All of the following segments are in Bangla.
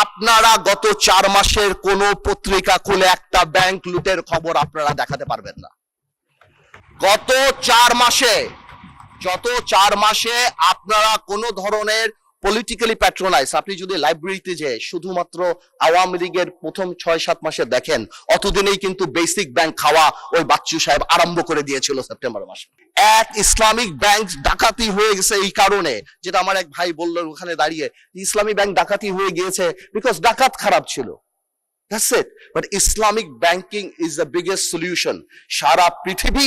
আপনারা গত 4 মাসের কোন পত্রিকা খুলে একটা ব্যাংক লুটের খবর আপনারা দেখাতে পারবেন না। গত 4 মাসে আপনারা কোন ধরনের পলিটিক্যালি প্যাট্রোনাইজ, আপনি যদি লাইব্রেরিতে যে শুধুমাত্র আওয়ামী লীগের প্রথম 6-7 মাসে দেখেন, অতদিনেই কিন্তু বেসিক ব্যাংক খাওয়া ওই বাচ্চু সাহেব আরম্ভ করে দিয়েছিল সেপ্টেম্বর মাসে। এক ইসলামিক ব্যাংক ডাকাতি হয়ে গেছে এই কারণে, যেটা আমার এক ভাই বললেন ওখানে দাঁড়িয়ে, ইসলামিক ব্যাংক ডাকাতি হয়ে গিয়েছে বিকজ ডাকাত খারাপ ছিল। That's it. But Islamic banking is the biggest solution. সারা পৃথিবী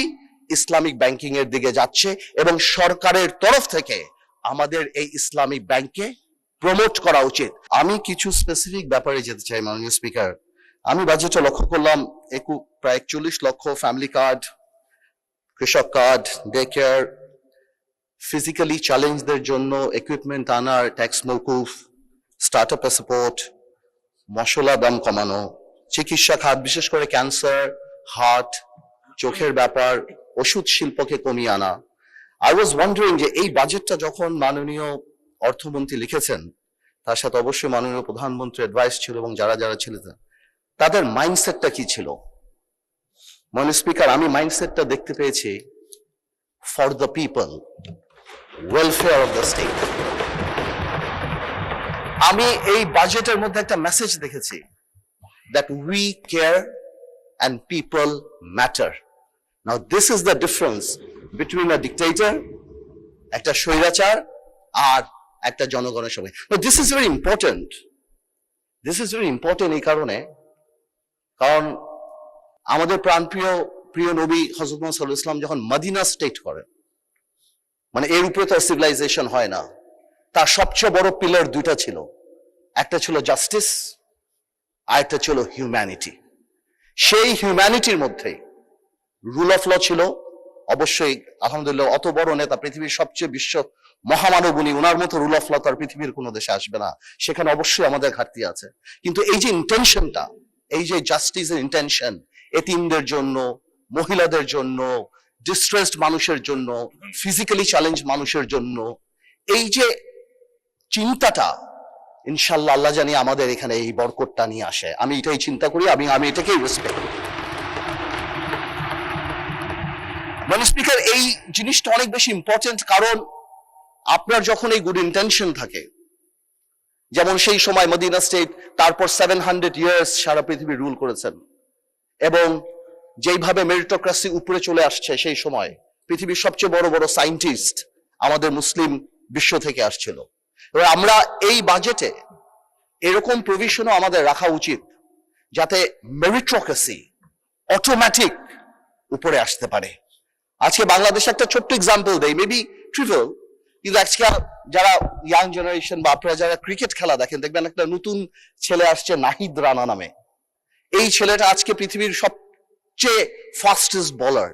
ইসলামিক ব্যাংকিং এর দিকে যাচ্ছে এবং সরকারের তরফ থেকে আমাদের এই ইসলামিক ব্যাংকে প্রমোট করা উচিত। আমি কিছু স্পেসিফিক ব্যাপারে যেতে চাই মাননীয় স্পিকার। আমি বাজেটে লক্ষ্য করলাম প্রায় 41 লক্ষ ফ্যামিলি কার্ড, কৃষক কার্ড, ডে কেয়ার, ফিজিক্যালি চ্যালেঞ্জদের জন্য ইকুইপমেন্ট আনার ট্যাক্স মওকুফ, স্টার্টআপ সাপোর্ট, মশলা দাম কমানো, চিকিৎসা খাত বিশেষ করে ক্যান্সার, হার্ট, চোখের ব্যাপার, ওষুধ শিল্পকে কমিয়ে আনা। আই ওয়াজ ওয়ান্ডারিং যে এই বাজেটটা যখন মাননীয় অর্থমন্ত্রী লিখেছেন, তার সাথে অবশ্যই মাননীয় প্রধানমন্ত্রী অ্যাডভাইস ছিল এবং যারা যারা ছিলেন তাদের মাইন্ডসেটটা কি ছিল। মাননীয় স্পিকার, আমি মাইন্ডসেটটা দেখতে পেয়েছি for the people, welfare of the state. আমি এই বাজেটের মধ্যে একটা মেসেজ দেখেছি, that we care and people matter. Now this is the difference between a dictator, একটা স্বৈরাচার, আর একটা জনগণের সঙ্গে। But this is very important. This is very important এই কারণ আমাদের প্রিয় নবী হযরত মুহাম্মদ সাল্লাল্লাহু আলাইহি ওয়াসাল্লাম যখন মদিনা স্টেট করেন, মানে এর উপরে তো সিভিলাইজেশন হয় না, তার সবচেয়ে বড় পিলার দুইটা ছিল, একটা ছিল জাস্টিস আর একটা ছিল হিউম্যানিটি। সেই হিউম্যানিটির মধ্যে রুল অফ ল ছিল। অবশ্যই আলহামদুলিল্লাহ অত বড় নেতা, পৃথিবীর সবচেয়ে বিশ্ব মহামানব উনি, ওনার মতো রুল অফ ল তার পৃথিবীর কোনো দেশে আসবে না, সেখানে অবশ্যই আমাদের ঘাটতি আছে। কিন্তু এই যে ইন্টেনশনটা, এই যে জাস্টিসের ইন্টেনশন, এতিমদের জন্য, মহিলাদের জন্য, ডিস্ট্রেসড মানুষের জন্য, ফিজিক্যালি চ্যালেঞ্জ মানুষের জন্য, এই যে চিন্তাটা, ইনশাআল্লাহ আল্লাহ জানি আমাদের এখানে এই বরকতটা নিয়ে আসে। আমি এটাই চিন্তা করি, আমি এটাকেই রেসপেক্ট করি। মানে স্পিকার, এই জিনিসটা অনেক বেশি ইম্পর্টেন্ট, কারণ আপনার যখন এই গুড ইন্টেনশন থাকে, যেমন সেই সময় মদিনা স্টেট, তারপর 700 ইয়ার্স সারা পৃথিবী রুল করেছেন, এবং যেইভাবে মেরিটোক্রেসি উপরে চলে আসছে, সেই সময় পৃথিবীর সবচেয়ে বড় বড় সায়েন্টিস্ট আমাদের মুসলিম বিশ্ব থেকে আসছিল। এবার আমরা এই বাজেটে এরকম প্রভিশনও আমাদের রাখা উচিত যাতে মেরিটোক্রেসি অটোমেটিক উপরে আসতে পারে। আজকে বাংলাদেশে একটা ছোট্ট এক্সাম্পল দেই, মেবি ট্রিভিয়াল, কিন্তু আজকে যারা ইয়াং জেনারেশন বা আপনারা যারা ক্রিকেট খেলা দেখেন, দেখবেন একটা নতুন ছেলে আসছে নাহিদ রানা নামে। এই ছেলেটা আজকে পৃথিবীর সবচেয়ে ফাস্টেস্ট বোলার।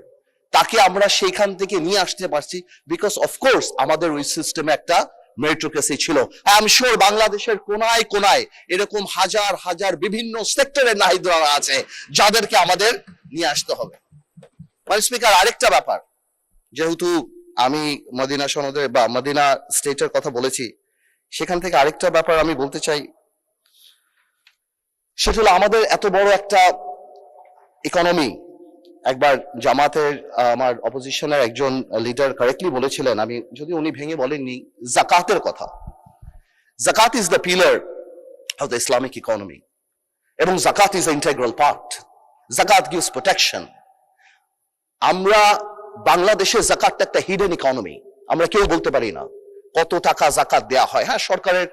তাকে আমরা সেইখান থেকে নিয়ে আসতে পারছি বিকজ অফকোর্স আমাদের ওই সিস্টেমে একটা মেরিটোক্রেসি ছিল। আই এম শিওর বাংলাদেশের কোনায় কোনায় এরকম হাজার হাজার বিভিন্ন সেক্টরের নাহিদ রানা আছে যাদেরকে আমাদের নিয়ে আসতে হবে। স্পিকার, আরেকটা ব্যাপার, যেহেতু আমি মদিনা সনদের বা মদিনা স্টেটের কথা বলেছি, সেখান থেকে আরেকটা ব্যাপার আমি বলতে চাই, সেটা হলো আমাদের এত বড় একটা ইকোনমি। একবার জামাতের আমার অপোজিশনের একজন লিডার কারেক্টলি বলেছিলেন, আমি যদি উনি ভেঙে বলেননি, জাকাতের কথা। জাকাত is the pillar of the Islamic economy, এবং জাকাত ইজ দ্য ইন্টিগ্রাল পার্ট। জাকাত গিভস প্রোটেকশন। আমরা বাংলাদেশের জাকাতটা একটা হিডেন ইকোনমি, আমরা কেউ বলতে পারি না কত টাকা জাকাত দেয়া হয়। হ্যাঁ, সরকারের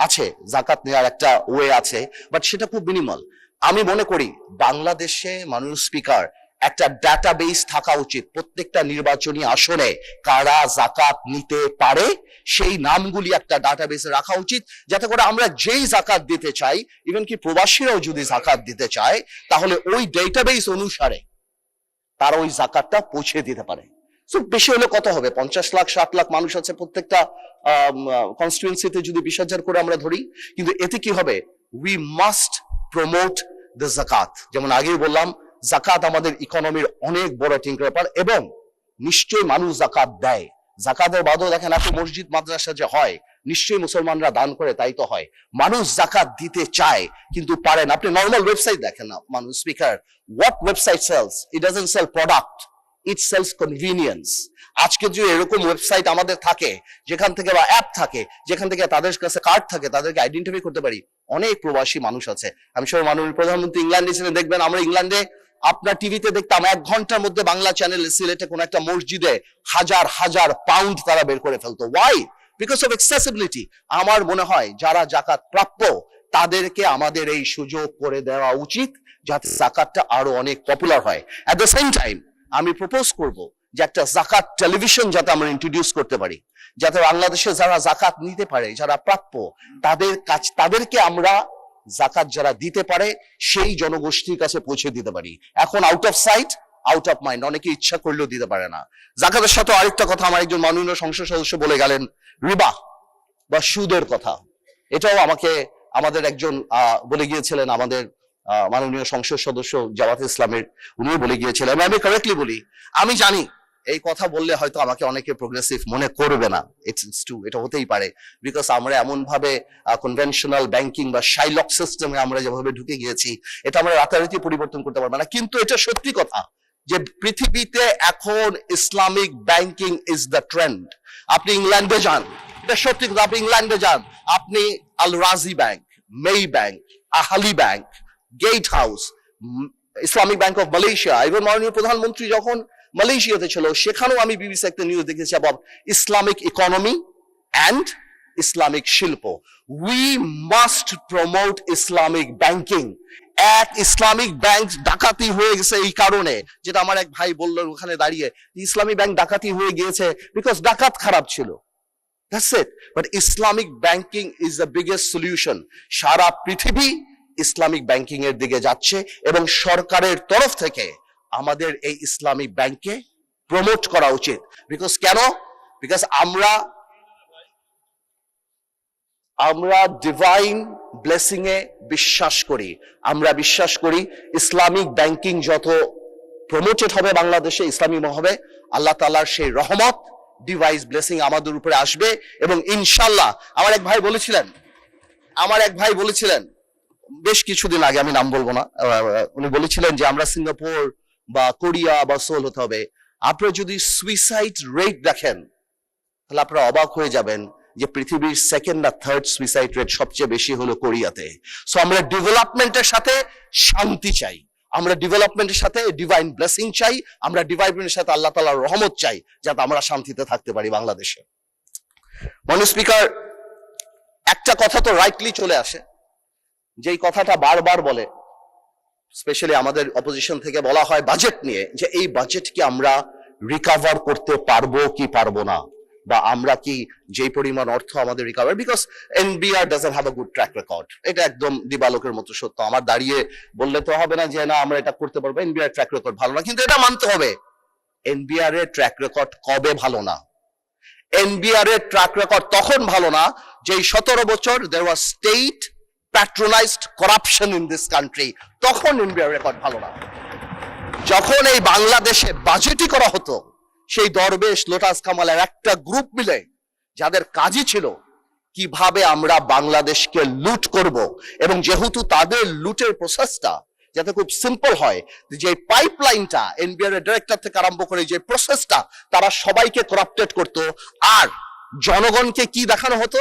আছে জাকাত নেওয়ার একটা ওয়ে আছে, বাট সেটা খুব মিনিমাল। আমি মনে করি বাংলাদেশে মাননীয় স্পিকার একটা ডাটাবেস থাকা উচিত, প্রত্যেকটা নির্বাচনী আসনে কারা জাকাত নিতে পারে সেই নামগুলি একটা ডাটাবেসে রাখা উচিত, যাতে করে আমরা যেই জাকাত দিতে চাই, ইভেন কি প্রবাসীরাও যদি জাকাত দিতে চায়, তাহলে ওই ডেটাবেস অনুসারে তারা ওই জাকাতটা পৌঁছে দিতে পারে। সো বেশি হলে কত হবে, 50 লাখ 60 লাখ মানুষ আছে প্রত্যেকটা কনস্টিটুয়েন্সিতে, যদি 20,000 করে আমরা ধরি, কিন্তু এতে কি হবে, উই মাস্ট প্রমোট দ্য জাকাত। যেমন আগেই বললাম, জাকাত আমাদের ইকোনমির অনেক বড় একটা ব্যাপার, এবং নিশ্চয়ই মানুষ জাকাত দেয়। জাকাতের বাদেও দেখেন এত মসজিদ মাদ্রাসা যে হয়, নিশ্চয়ই মুসলমানরা দান করে, তাই তো হয়। মানুষ জাকাত দিতে চায় কিন্তু পারেন। আপনি নর্মাল ওয়েবসাইট দেখেন না, মানুষ speaker, what website sells? It doesn't sell product, it sells convenience. আজকে যে এরকম ওয়েবসাইট আমাদের থাকে, যেখান থেকে বা অ্যাপ থাকে, যেখান থেকে তাদের কাছে কার্ড থাকে, তাদেরকে আইডেন্টিফাই করতে পারি। অনেক প্রবাসী মানুষ আছে, আমি সব মাননীয় প্রধানমন্ত্রী ইংল্যান্ডে ছিলেন, দেখবেন আমরা ইংল্যান্ডে আপনার টিভিতে দেখতাম 1 ঘন্টার মধ্যে বাংলা চ্যানেলে সিলেটে কোন একটা মসজিদে হাজার হাজার পাউন্ড তারা বের করে ফেলতো। ওয়াই? Because of accessibility. আমার মনে হয় যারা জাকাত প্রাপ্য তাদেরকে আমাদের এই সুযোগ করে দেওয়া উচিত, যাতে জাকাতটা আরো অনেক পপুলার হয়। এট দ্য সেম টাইম আমি প্রপোজ করব যে একটা জাকাত টেলিভিশন যাতে আমরা ইন্ট্রোডিউস করতে পারি, যাতে বাংলাদেশে যারা জাকাত নিতে পারে, যারা প্রাপ্য, তাদেরকে আমরা জাকাত যারা দিতে পারে সেই জনগোষ্ঠীর কাছে পৌঁছে দিতে পারি। এখন out of sight out of mind, অনেকে ইচ্ছা করলেও দিতে পারে না। জাকাতের সাথে আরেকটা কথা আমার একজন মাননীয় সংসদ সদস্য বলে গেলেন, রিবা বা সুদের কথা। এটাও আমাকে আমাদের একজন বলে গিয়েছিলেন, আমাদের মাননীয় সংসদ সদস্য জামাতে ইসলামের, উনিও বলে গিয়েছিলেন। আমি কারেক্টলি বলি, আমি জানি এই কথা বললে হয়তো আমাকে অনেকে প্রোগ্রেসিভ মনে করবে না, ইটস ট্রু, এটা হতেই পারে। বিকজ আমরা এমন ভাবে কনভেনশনাল ব্যাংকিং বা শাইলক সিস্টেমে আমরা যেভাবে ঢুকে গিয়েছি, এটা আমরা রাতারাতি পরিবর্তন করতে পারবো না। কিন্তু এটা সত্যি কথা যে পৃথিবীতে এখন Islamic banking is the trend. আপনি ইংল্যান্ডে যান, এটা সত্যি কথা, আপনি ইংল্যান্ডে যান, আপনি Al Rajhi bank, Maybank, Ahli bank, gate house, Islamic bank of Malaysia, এবং মাননীয় প্রধানমন্ত্রী যখন মালয়েশিয়াতে ছিল সেখানেও আমি বিবিসি একটা নিউজ দেখেছি about Islamic economy and Islamic শিল্প। We must promote Islamic banking. এক ইসলামিক ব্যাংক ডাকাতি হয়ে গেছে এই কারণে, যেটা আমার এক ভাই বললেন ওখানে দাঁড়িয়ে, ইসলামিক ব্যাংক ডাকাতি হয়ে গিয়েছে বিকজ ডাকাত খারাপ ছিল। That's it. But Islamic banking is the biggest solution. সারা পৃথিবী ইসলামিক ব্যাংকিং এর দিকে যাচ্ছে এবং সরকারের তরফ থেকে আমাদের এই ইসলামিক ব্যাংকে প্রমোট করা উচিত। বিকজ কেন? বিকজ আমরা ডিভাইন ব্লেসিং এ বিশ্বাস করি। আমরা বিশ্বাস করি ইসলামিক ব্যাংকিং যত প্রমোটেড হবে বাংলাদেশে, ইসলামিক হবে, আল্লাহ তাআলার সেই রহমত, ডিভাইস ব্লেসিং আমাদের উপরে আসবে। এবং ইনশাআল্লাহ আমার এক ভাই বলেছিলেন বেশ কিছুদিন আগে, আমি নাম বলবো না, উনি বলেছিলেন যে আমরা সিঙ্গাপুর বা কোরিয়া বা সোল হতে হবে। আপনারা যদি সুইসাইড রেট দেখেন তাহলে আপনারা অবাক হয়ে যাবেন যে পৃথিবীর সেকেন্ড না থার্ড সুইসাইড রেট সবচেয়ে বেশি হলো কোরিয়াতে। সো আমরা ডেভেলপমেন্টের সাথে শান্তি চাই, আমরা ডেভেলপমেন্টের সাথে ডিভাইন ব্লেসিং চাই, আমরা ডেভেলপমেন্টের সাথে আল্লাহ তাআলার রহমত চাই, যাতে আমরা শান্তিতে থাকতে পারি বাংলাদেশে। মাননীয় স্পিকার, একটা কথা তো রাইটলি চলে আসে, যেই কথাটা বারবার বলে, স্পেশালি আমাদের অপোজিশন থেকে বলা হয় বাজেট নিয়ে, যে এই বাজেট কি আমরা রিকভার করতে পারবো কি পারবো না, বা আমরা কি যে পরিমাণ অর্থ আমাদের recover, because NBR doesn't have a good track record. এটা একদম দিবালোকের মতো সত্য। আমার দাঁড়িয়ে বললে তো হবে না যে না আমরা এটা করতে পারবো, এনবিআর ট্র্যাক রেকর্ড ভালো না। কিন্তু এটা মানতে হবে, এনবিআর এর ট্র্যাক রেকর্ড কবে ভালো না? এনবিআর এর ট্র্যাক রেকর্ড তখন ভালো না যেই 17 বছর there was state patronized corruption in this country, তখন এনবিআর রেকর্ড ভালো না। যখন এই বাংলাদেশে বাজেটই করা হতো, সেই দরবেশ লোটাস কামালের একটা গ্রুপ মিলে যাদের কাজই ছিল কিভাবে আমরা বাংলাদেশকে লুট করব, এবং যেহেতু তাদের লুটের প্রসেসটা যাতে খুব সিম্পল হয়, যে পাইপলাইনটা এনবিআর এর ডিরেক্টর থেকে আরম্ভ করে যে প্রসেসটা, তারা সবাইকে করাপ্টেড করত। আর জনগণকে কি দেখানো হতো?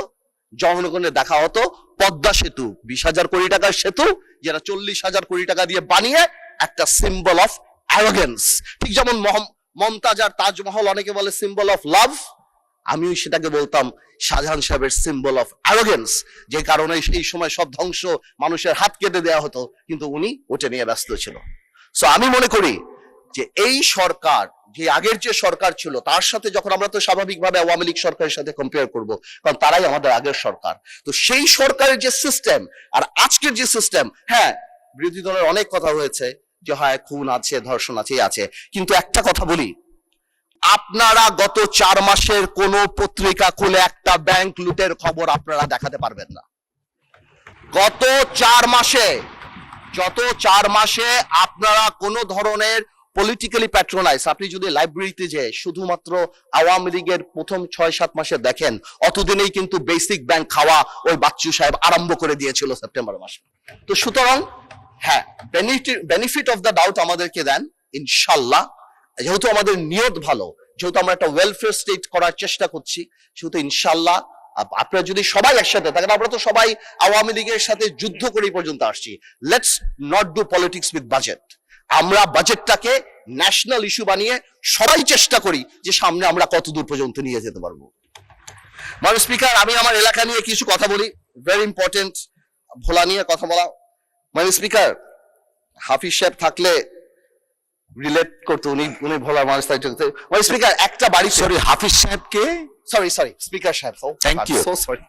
জনগণের দেখা হতো পদ্মা সেতু, 20,000 কোটি টাকার সেতু, যেটা 40,000 কোটি টাকা দিয়ে বানিয়ে একটা সিম্বল অফ অ্যারোগেন্স। ঠিক যেমন মমতাজ আর তাজমহল অনেকে বলে সিম্বল অফ লাভ, আমিও সেটাকে বলতাম শাহজাহান সাহেবের সিম্বল অফ অ্যারোগেন্স, যে কারণে সেই সময় সব ধ্বংস মানুষের হাত কেটে দেওয়া হতো, কিন্তু উনি ওটা নিয়ে ব্যস্ত ছিল। সো আমি মনে করি যে এই সরকার, যে আগের যে সরকার ছিল তার সাথে যখন আমরা তো স্বাভাবিকভাবে আওয়ামী লীগ সরকারের সাথে কম্পেয়ার করব, কারণ তারাই আমাদের আগের সরকার, তো সেই সরকারের যে সিস্টেম আর আজকের যে সিস্টেম, হ্যাঁ বিরোধী দলের অনেক কথা হয়েছে যে হয় খুন আছে, ধর্ষণ আছে, কিন্তু একটা কথা বলি, আপনারা গত 4 মাসের কোন পত্রিকা খুলে একটা ব্যাংক লুটের খবর আপনারা দেখাতে পারবেন না। গত 4 মাসে আপনারা কোন ধরনের পলিটিক্যালি প্যাট্রোনাইজ, আপনি যদি লাইব্রেরিতে যেয়ে শুধুমাত্র আওয়ামী লীগের প্রথম 6-7 মাসে দেখেন, অতদিনেই কিন্তু বেসিক ব্যাংক খাওয়া ওই বাচ্চু সাহেব আরম্ভ করে দিয়েছিল সেপ্টেম্বর মাসে। তো সুতরাং হ্যাঁ, বেনিফিট অফ দ্য ডাউট আমাদেরকে দেন ইনশাল্লাহ। যেহেতু আমাদের নিয়ত ভালো, যেহেতু আমরা একটা ওয়েলফেয়ার স্টেট করার চেষ্টা করছি, সেহেতু ইনশাল্লাহ আপনারা যদি সবাই একসাথে থাকেন, আমরা তো সবাই আওয়ামী লীগের সাথে যুদ্ধ করে পর্যন্ত আসছি, let's not do politics with budget. আমরা বাজেটটাকে ন্যাশনাল ইস্যু বানিয়ে সবাই চেষ্টা করি যে সামনে আমরা কত দূর পর্যন্ত নিয়ে যেতে পারবো। মাননীয় স্পিকার, আমি আমার এলাকা নিয়ে কিছু কথা বলি, ভেরি ইম্পর্টেন্ট, ভোলা নিয়ে কথা বলা। মাননীয় স্পিকার, হাফিজ সাহেব থাকলে রিলেট করতো, উনি ভোলার মানুষ। মাননীয় স্পিকার, একটা বাড়ি, সরি হাফিজ সাহেবকে, সরি স্পিকার সাহেব, thank you, so sorry,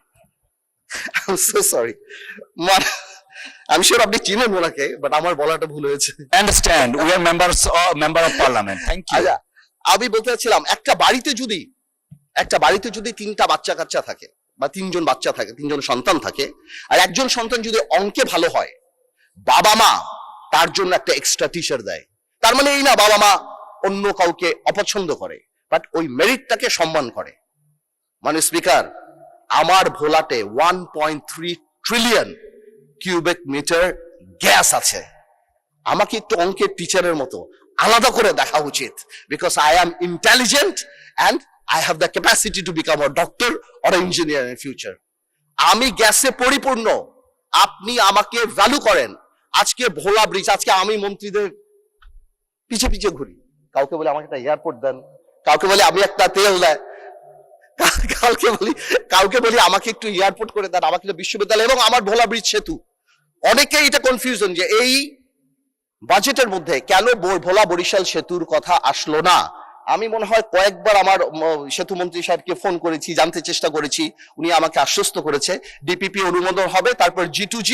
so sorry. আমি শিওর আপনি চিনেন ওনাকে, বাট আমার বলাটা ভুল হয়েছে। Understand, we are member of parliament, thank you. আচ্ছা, আমি বলতে চাচ্ছিলাম একটা বাড়িতে যদি 3টা বাচ্চা কাচ্চা থাকে বা 3জন বাচ্চা থাকে, 3জন সন্তান থাকে, আর একজন সন্তান যদি অঙ্কে ভালো হয়, বাবা মা তার জন্য একটা এক্সট্রা টিচার দেয়। তার মানে এই না বাবা মা অন্য কাউকে অপছন্দ করে, বাট ওই মেরিটটাকে সম্মান করে। মানে স্পিকার, আমার ভোলাতে 1.3 ট্রিলিয়ন কিউবিক মিটার গ্যাস আছে। আমাকে একটু অঙ্কের টিচারের মতো আলাদা করে দেখা উচিত, because I am intelligent and I have the capacity to become a doctor or engineer in future. আমি গ্যাসে পরিপূর্ণ, আপনি আমাকে ভ্যালু করেন। আজকে ভোলা ব্রিজ, আজকে আমি মন্ত্রীদের পিছে পিছে ঘুরি, কাউকে বলে আমাকে একটা এয়ারপোর্ট দেন, কাউকে বলে আমি একটা তেল দেয়, কাউকে বলি আমাকে একটু এয়ারপোর্ট করে দেন, আমাকে বিশ্ববিদ্যালয় এবং আমার ভোলা ব্রিজ সেতু। অনেকেই এটা কনফিউশন যে এই বাজেটের মধ্যে কেন ভোলা বরিশাল সেতুর কথা আসলো না। আমি মনে হয় কয়েকবার আমার সেতু মন্ত্রী সাহেবকে ফোন করেছি, জানতে চেষ্টা করেছি, উনি আমাকে আশ্বস্ত করেছে ডিপিপি অনুমোদন হবে, তারপর G2G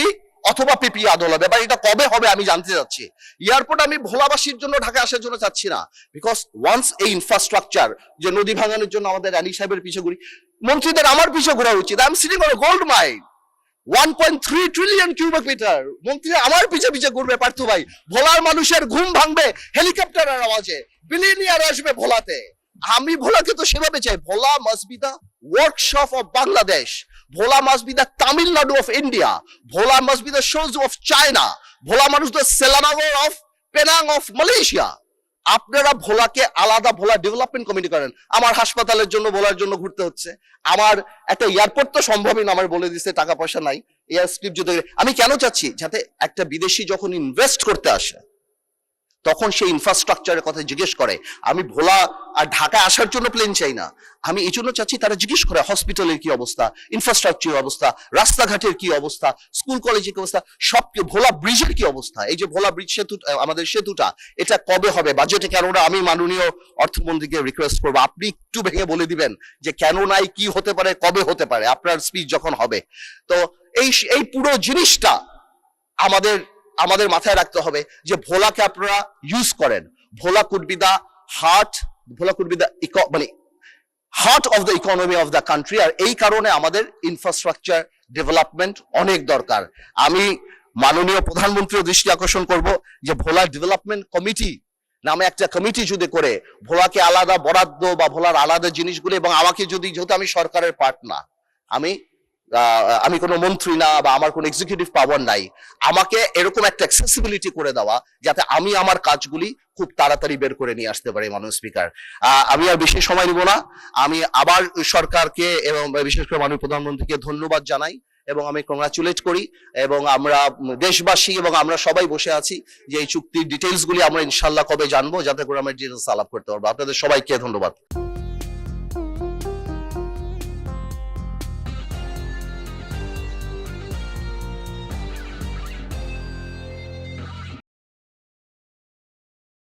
অথবা পিপি আদালত। এবার এটা কবে হবে আমি জানতে চাচ্ছি। এয়ারপোর্ট আমি ভোলাবাসীর জন্য ঢাকা আসার জন্য চাচ্ছি না, বিকজ ওয়ান্স এই ইনফ্রাস্ট্রাকচার, যে নদী ভাঙানোর জন্য আমাদের রানী সাহেবের পিছে ঘুরি, মন্ত্রীদের আমার পিছে ঘোরা উচিত। I am sitting on gold mine, 1.3 trillion cubic metre, মন্ত্রী আমার পিছে পিছে ঘুরবে। পার্থ ভাই, ভোলার মানুষের ঘুম ভাঙবে হেলিকপ্টারের আওয়াজে, বিলিয়নিয়ার আসবে ভোলাতে। আমি ভোলাকে তো সেভাবে চাই, Bhola must be the workshop of Bangladesh, Bhola must be the Tamil Nadu of India, Bhola must be the শোজ অফ চায়না, ভোলা মানুষ the Selangor of Penang of Malaysia. আপনারা ভোলাকে আলাদা ভোলা ডেভেলপমেন্ট কমিটি করেন। আমার হাসপাতালের জন্য ভোলার জন্য ঘুরতে হচ্ছে, আমার একটা এয়ারপোর্ট তো সম্ভবই না, আমার বলে দিচ্ছে টাকা পয়সা নাই, এয়ার স্ক্রিপ্ট যদি। আমি কেন চাচ্ছি, যাতে একটা বিদেশি যখন ইনভেস্ট করতে আসে তখন সেই ইনফ্রাস্ট্রাকচারের কথা জিজ্ঞেস করে। আমি ভোলা আর ঢাকায় আসার জন্য প্লেন চাই না, আমি এই জন্য চাচ্ছি তারা জিজ্ঞেস করে হসপিটালের কি অবস্থা, ইনফ্রাস্ট্রাকচারের অবস্থা, রাস্তাঘাটের কি অবস্থা, স্কুল কলেজের কি অবস্থা, সব ভোলা ব্রিজের কি অবস্থা। এই যে ভোলা ব্রিজ সেতু, আমাদের সেতুটা, এটা কবে হবে বাজেটে কেন না? আমি মাননীয় অর্থমন্ত্রীকে রিকোয়েস্ট করবো, আপনি একটু ভেঙে বলে দিবেন যে কেন নাই, কি হতে পারে, কবে হতে পারে, আপনার স্পিচ যখন হবে। তো এই পুরো জিনিসটা আমাদের মাথায় রাখতে হবে যে ভোলাকে আপনারা ইউজ করেন। Bhola could be the heart, Bhola could be the মানে heart of the economy of the country. আর এই কারণে আমাদের ইনফ্রাস্ট্রাকচার ডেভেলপমেন্ট অনেক দরকার। আমি মাননীয় প্রধানমন্ত্রীর দৃষ্টি আকর্ষণ করব যে ভোলা ডেভেলপমেন্ট কমিটি নামে একটা কমিটি যদি করে ভোলাকে আলাদা বরাদ্দ বা ভোলার আলাদা জিনিসগুলো, এবং আমাকে যদি, যেহেতু আমি সরকারের পার্ট না, আমি কোনো মন্ত্রী না বা আমার কোনো এক্সিকিউটিভ পাওয়ার নাই, আমাকে এরকম একটা অ্যাক্সেসিবিলিটি করে দেওয়া যাতে আমি আমার কাজগুলি খুব তাড়াতাড়ি বের করে নিয়ে আসতে পারি। মাননীয় স্পিকার, আমি আর বেশি সময় নিব না, আমি আবার সরকারকে এবং বিশেষ করে মাননীয় প্রধানমন্ত্রীকে ধন্যবাদ জানাই এবং আমি কংগ্রাচুলেট করি। এবং আমরা দেশবাসী এবং আমরা সবাই বসে আছি যে এই চুক্তির ডিটেইলস গুলি আমরা ইনশাল্লাহ কবে জানবো, যাতে করে আমরা ডিটেইলস আলাপ করতে পারবো। আপনাদের সবাইকে ধন্যবাদ।